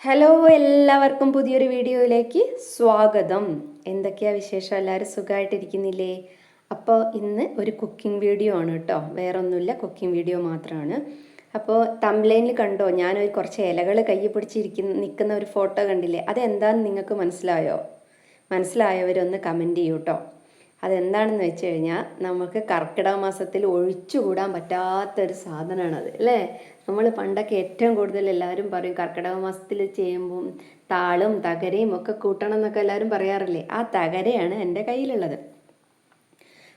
Hello, എല്ലാവർക്കും പുതിയൊരു വീഡിയോയിലേക്ക് സ്വാഗതം. എന്തൊക്കെയാ വിശേഷം? എല്ലാവരും സുഖമായിട്ടിരിക്കുന്നില്ലേ? അപ്പോൾ ഇന്ന് ഒരു കുക്കിംഗ് വീഡിയോ ആണ് കേട്ടോ, വേറൊന്നുമില്ല, കുക്കിംഗ് വീഡിയോ മാത്രമാണ്. അപ്പോൾ തംബ്ലൈനിൽ കണ്ടോ, ഞാനൊരു കുറച്ച് ഇലകൾ കൈ നിൽക്കുന്ന ഒരു ഫോട്ടോ കണ്ടില്ലേ? അതെന്താണെന്ന് നിങ്ങൾക്ക് മനസ്സിലായവരൊന്ന് കമൻറ്റ് ചെയ്യൂ കേട്ടോ. അതെന്താണെന്ന് വെച്ച് കഴിഞ്ഞാൽ നമുക്ക് കർക്കിടക മാസത്തിൽ ഒഴിച്ചുകൂടാൻ പറ്റാത്തൊരു സാധനമാണത് അല്ലേ? നമ്മൾ പണ്ടൊക്കെ ഏറ്റവും കൂടുതൽ എല്ലാവരും പറയും കർക്കിടക മാസത്തിൽ ചെയ്യുമ്പം താളും തകരയും ഒക്കെ കൂട്ടണം എന്നൊക്കെ എല്ലാവരും പറയാറില്ലേ? ആ തകരയാണ് എൻ്റെ കയ്യിലുള്ളത്.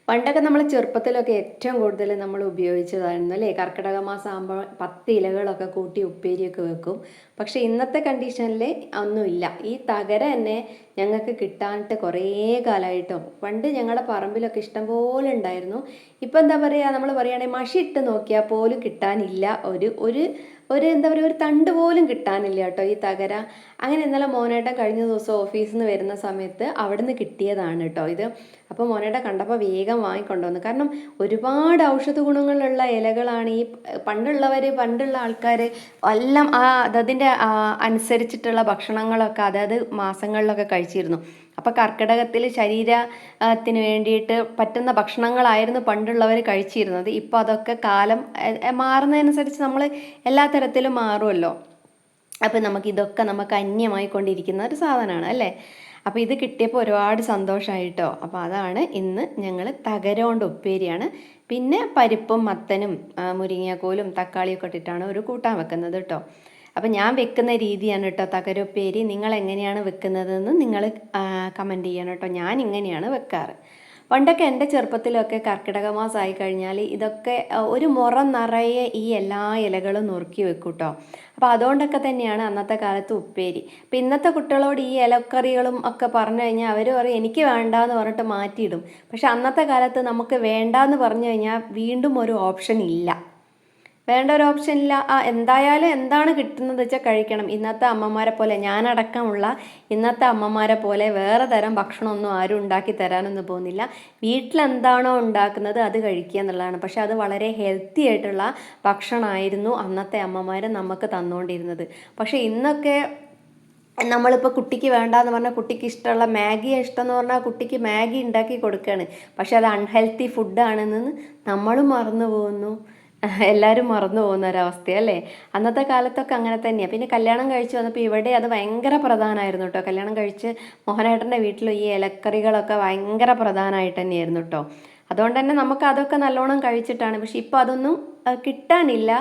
പണ്ടൊക്കെ നമ്മൾ ചെറുപ്പത്തിലൊക്കെ ഏറ്റവും കൂടുതൽ നമ്മൾ ഉപയോഗിച്ചതായിരുന്നു അല്ലേ? കർക്കിടക മാസം ആകുമ്പോൾ 10 ഇലകളൊക്കെ കൂട്ടി ഉപ്പേരിയൊക്കെ വെക്കും. പക്ഷേ ഇന്നത്തെ കണ്ടീഷനിൽ ഒന്നുമില്ല. ഈ തകര തന്നെ ഞങ്ങൾക്ക് കിട്ടാനിട്ട് കുറേ കാലമായിട്ടോ. പണ്ട് ഞങ്ങളുടെ പറമ്പിലൊക്കെ ഇഷ്ടംപോലെ ഉണ്ടായിരുന്നു. ഇപ്പം എന്താ പറയുക, നമ്മൾ പറയുകയാണെങ്കിൽ മഷി ഇട്ട് നോക്കിയാൽ പോലും കിട്ടാനില്ല. ഒരു എന്താ പറയുക, ഒരു തണ്ട് പോലും കിട്ടാനില്ല കേട്ടോ ഈ തകര. അങ്ങനെ ഇന്നലെ മോനേട്ടൻ കഴിഞ്ഞ ദിവസം ഓഫീസിൽ നിന്ന് വരുന്ന സമയത്ത് അവിടെ നിന്ന് കിട്ടിയതാണ് കേട്ടോ ഇത്. അപ്പോൾ മോനേട്ടൻ കണ്ടപ്പോൾ വേഗം വാങ്ങിക്കൊണ്ടുവന്നു. കാരണം ഒരുപാട് ഔഷധ ഗുണങ്ങളുള്ള ഇലകളാണ് ഈ പണ്ടുള്ള ആൾക്കാർ എല്ലാം അതിൻ്റെ അനുസരിച്ചിട്ടുള്ള ഭക്ഷണങ്ങളൊക്കെ അതായത് മാസങ്ങളിലൊക്കെ കഴിച്ചിരുന്നു. അപ്പോൾ കർക്കിടകത്തിൽ ശരീരത്തിന് വേണ്ടിയിട്ട് പറ്റുന്ന ഭക്ഷണങ്ങളായിരുന്നു പണ്ടുള്ളവർ കഴിച്ചിരുന്നത്. ഇപ്പോൾ അതൊക്കെ കാലം മാറുന്നതനുസരിച്ച് നമ്മൾ എല്ലാ തരത്തിലും മാറുമല്ലോ. അപ്പോൾ നമുക്ക് അന്യമായി കൊണ്ടിരിക്കുന്ന ഒരു സാധനമാണ് അല്ലേ? അപ്പോൾ ഇത് കിട്ടിയപ്പോൾ ഒരുപാട് സന്തോഷമായിട്ടോ. അപ്പോൾ അതാണ് ഇന്ന് ഞങ്ങൾ തകരോണ്ട് ഉപ്പേരിയാണ്. പിന്നെ പരിപ്പും മത്തനും മുരിങ്ങക്കോലും തക്കാളിയൊക്കെ ഇട്ടിട്ടാണ് ഒരു കൂട്ടാൻ വെക്കുന്നത് കേട്ടോ. അപ്പം ഞാൻ വെക്കുന്ന രീതിയാണ് കേട്ടോ തകരുപ്പേരി. നിങ്ങൾ എങ്ങനെയാണ് വെക്കുന്നതെന്ന് നിങ്ങൾ കമൻറ്റ് ചെയ്യണം കേട്ടോ. ഞാൻ ഇങ്ങനെയാണ് വെക്കാറ്. പണ്ടൊക്കെ എൻ്റെ ചെറുപ്പത്തിലൊക്കെ കർക്കിടക മാസമായി കഴിഞ്ഞാൽ ഇതൊക്കെ ഒരു മുറം നിറയെ ഈ എല്ലാ ഇലകളും നുറുക്കി വെക്കും കേട്ടോ. അപ്പോൾ അതുകൊണ്ടൊക്കെ തന്നെയാണ് അന്നത്തെ കാലത്ത് ഉപ്പേരി. അപ്പം ഇന്നത്തെ കുട്ടികളോട് ഈ ഇലക്കറികളും ഒക്കെ പറഞ്ഞു കഴിഞ്ഞാൽ അവർ പറയും എനിക്ക് വേണ്ടാന്ന് പറഞ്ഞിട്ട് മാറ്റിയിടും. പക്ഷെ അന്നത്തെ കാലത്ത് നമുക്ക് വേണ്ടാന്ന് പറഞ്ഞു കഴിഞ്ഞാൽ വീണ്ടും ഒരു ഓപ്ഷൻ ഇല്ല. വേണ്ട ഒരു ഓപ്ഷൻ ഇല്ല. എന്തായാലും എന്താണ് കിട്ടുന്നത് വെച്ചാൽ കഴിക്കണം. ഇന്നത്തെ അമ്മമാരെ പോലെ, ഞാനടക്കമുള്ള ഇന്നത്തെ അമ്മമാരെ പോലെ വേറെ തരം ഭക്ഷണമൊന്നും ആരും ഉണ്ടാക്കി തരാനൊന്നും പോകുന്നില്ല. വീട്ടിലെന്താണോ ഉണ്ടാക്കുന്നത് അത് കഴിക്കുക എന്നുള്ളതാണ്. പക്ഷെ അത് വളരെ ഹെൽത്തി ആയിട്ടുള്ള ഭക്ഷണമായിരുന്നു അന്നത്തെ അമ്മമാർ നമുക്ക് തന്നുകൊണ്ടിരുന്നത്. പക്ഷെ ഇന്നൊക്കെ നമ്മളിപ്പോൾ കുട്ടിക്ക് വേണ്ടാന്ന് പറഞ്ഞാൽ കുട്ടിക്ക് ഇഷ്ടമുള്ള മാഗിയാണ് ഇഷ്ടമെന്ന് പറഞ്ഞാൽ കുട്ടിക്ക് മാഗി ഉണ്ടാക്കി കൊടുക്കുകയാണ്. പക്ഷെ അത് അൺഹെൽത്തി ഫുഡാണെന്ന് നമ്മളും മറന്നു പോകുന്നു, എല്ലാവരും മറന്നു പോകുന്ന ഒരവസ്ഥയല്ലേ? അന്നത്തെ കാലത്തൊക്കെ അങ്ങനെ തന്നെയാണ്. പിന്നെ കല്യാണം കഴിച്ച് വന്നപ്പോൾ ഇവിടെ അത് ഭയങ്കര പ്രധാനമായിരുന്നു കേട്ടോ. കല്യാണം കഴിച്ച് മോഹനേട്ടൻ്റെ വീട്ടിൽ ഈ ഇലക്കറികളൊക്കെ ഭയങ്കര പ്രധാനമായിട്ട് തന്നെയായിരുന്നു കേട്ടോ. അതുകൊണ്ട് തന്നെ നമുക്ക് അതൊക്കെ നല്ലോണം കഴിച്ചിട്ടാണ്. പക്ഷെ ഇപ്പോൾ അതൊന്നും കിട്ടാനില്ല.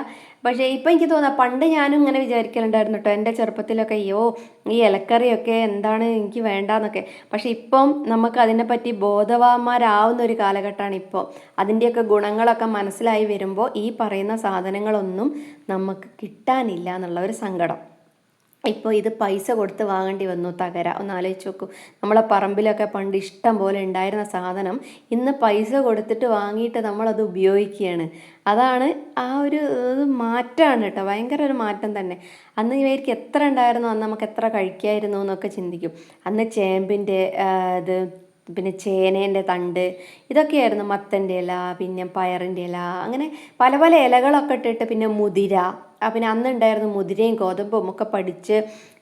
പക്ഷേ ഇപ്പം എനിക്ക് തോന്നുക പണ്ട് ഞാനും ഇങ്ങനെ വിചാരിക്കലുണ്ടായിരുന്നു കേട്ടോ. എൻ്റെ ചെറുപ്പത്തിലൊക്കെ അയ്യോ ഈ ഇലക്കറിയൊക്കെ എന്താണ് എനിക്ക് വേണ്ടാന്നൊക്കെ. പക്ഷെ ഇപ്പം നമുക്ക് അതിനെപ്പറ്റി ബോധവാന്മാരാവുന്ന ഒരു കാലഘട്ടമാണ് ഇപ്പോൾ. അതിൻ്റെയൊക്കെ ഗുണങ്ങളൊക്കെ മനസ്സിലായി വരുമ്പോൾ ഈ പറയുന്ന സാധനങ്ങളൊന്നും നമുക്ക് കിട്ടാനില്ല എന്നുള്ള ഒരു സങ്കടം. ഇപ്പോൾ ഇത് പൈസ കൊടുത്ത് വാങ്ങേണ്ടി വന്നു തകര. ഒന്ന് ആലോചിച്ച് നോക്കൂ. നമ്മളെ പറമ്പിലൊക്കെ പണ്ട് ഇഷ്ടം പോലെ ഉണ്ടായിരുന്ന സാധനം ഇന്ന് പൈസ കൊടുത്തിട്ട് വാങ്ങിയിട്ട് നമ്മളത് ഉപയോഗിക്കുകയാണ്. അതാണ് ആ ഒരു മാറ്റമാണ് കേട്ടോ, ഭയങ്കര ഒരു മാറ്റം തന്നെ. അന്ന് ഇവർക്ക് എത്ര ഉണ്ടായിരുന്നു, അന്ന് നമുക്ക് എത്ര കഴിക്കായിരുന്നു എന്നൊക്കെ ചിന്തിക്കും. അന്ന് ചേമ്പിൻ്റെ ഇത്, പിന്നെ ചേനേൻ്റെ തണ്ട്, ഇതൊക്കെയായിരുന്നു. മത്തൻ്റെ ഇല, പിന്നെ പയറിൻ്റെ ഇല, അങ്ങനെ പല പല ഇലകളൊക്കെ ഇട്ടിട്ട്, പിന്നെ മുതിര, പിന്നെ അന്നുണ്ടായിരുന്നു മുതിരയും ഗോതമ്പും ഒക്കെ പഠിച്ച്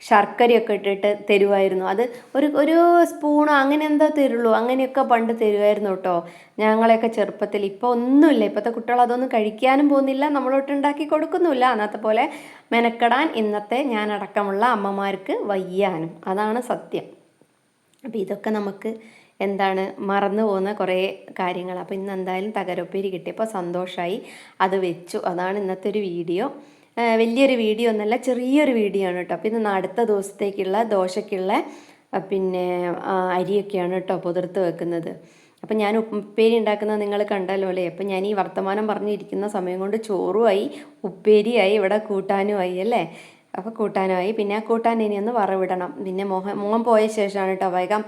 ശർക്കരയൊക്കെ ഇട്ടിട്ട് തരുമായിരുന്നു. അത് ഒരു സ്പൂണോ അങ്ങനെ എന്തോ തരുള്ളൂ, അങ്ങനെയൊക്കെ പണ്ട് തരുമായിരുന്നു കേട്ടോ ഞങ്ങളെയൊക്കെ ചെറുപ്പത്തിൽ. ഇപ്പോൾ ഒന്നുമില്ല. ഇപ്പോഴത്തെ കുട്ടികൾ അതൊന്നും കഴിക്കാനും പോകുന്നില്ല, നമ്മളോട്ട് ഉണ്ടാക്കി കൊടുക്കുന്നുമില്ല. അന്നത്തെ പോലെ മെനക്കെടാൻ ഇന്നത്തെ ഞാനടക്കമുള്ള അമ്മമാർക്ക് വയ്യാനും, അതാണ് സത്യം. അപ്പോൾ ഇതൊക്കെ നമുക്ക് എന്താണ് മറന്നു പോകുന്ന കുറേ കാര്യങ്ങൾ. അപ്പോൾ ഇന്ന് എന്തായാലും തകരപ്പേരി കിട്ടിയപ്പോൾ സന്തോഷമായി, അത് വെച്ചു. അതാണ് ഇന്നത്തെ ഒരു വീഡിയോ. വലിയൊരു വീഡിയോ ഒന്നല്ല, ചെറിയൊരു വീഡിയോ ആണ് കേട്ടോ. അപ്പോൾ ഇന്ന് അടുത്ത ദിവസത്തേക്കുള്ള ദോശയ്ക്കുള്ള പിന്നെ അരിയൊക്കെയാണ് കേട്ടോ പുതിർത്ത് വെക്കുന്നത്. അപ്പം ഞാൻ ഉപ്പേരി ഉണ്ടാക്കുന്നത് നിങ്ങൾ കണ്ടല്ലോ അല്ലേ? അപ്പം ഞാൻ ഈ വർത്തമാനം പറഞ്ഞിരിക്കുന്ന സമയം കൊണ്ട് ചോറുമായി, ഉപ്പേരിയായി, ഇവിടെ കൂട്ടാനുമായി അല്ലേ? അപ്പോൾ കൂട്ടാനുമായി. പിന്നെ ആ കൂട്ടാൻ ഇനി ഒന്ന് വറവിടണം. പിന്നെ മോൻ പോയ ശേഷമാണ് കേട്ടോ വേഗം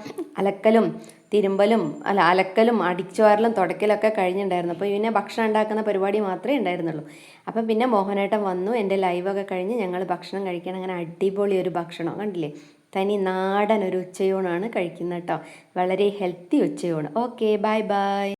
അലക്കലും അടിച്ചുവാരലും തുടക്കലൊക്കെ കഴിഞ്ഞിട്ടുണ്ടായിരുന്നു. അപ്പോൾ പിന്നെ ഭക്ഷണം ഉണ്ടാക്കുന്ന പരിപാടി മാത്രമേ ഉണ്ടായിരുന്നുള്ളൂ. അപ്പം പിന്നെ മോഹനേട്ടൻ വന്നു, എൻ്റെ ലൈവൊക്കെ കഴിഞ്ഞ് ഞങ്ങൾ ഭക്ഷണം കഴിക്കണം. അങ്ങനെ അടിപൊളി ഒരു ഭക്ഷണം കണ്ടില്ലേ, തനി നാടൻ ഒരു ഉച്ചയൂണാണ് കഴിക്കുന്നത് കേട്ടോ. വളരെ ഹെൽത്തി ഉച്ചയൂണ്. Okay, bye by.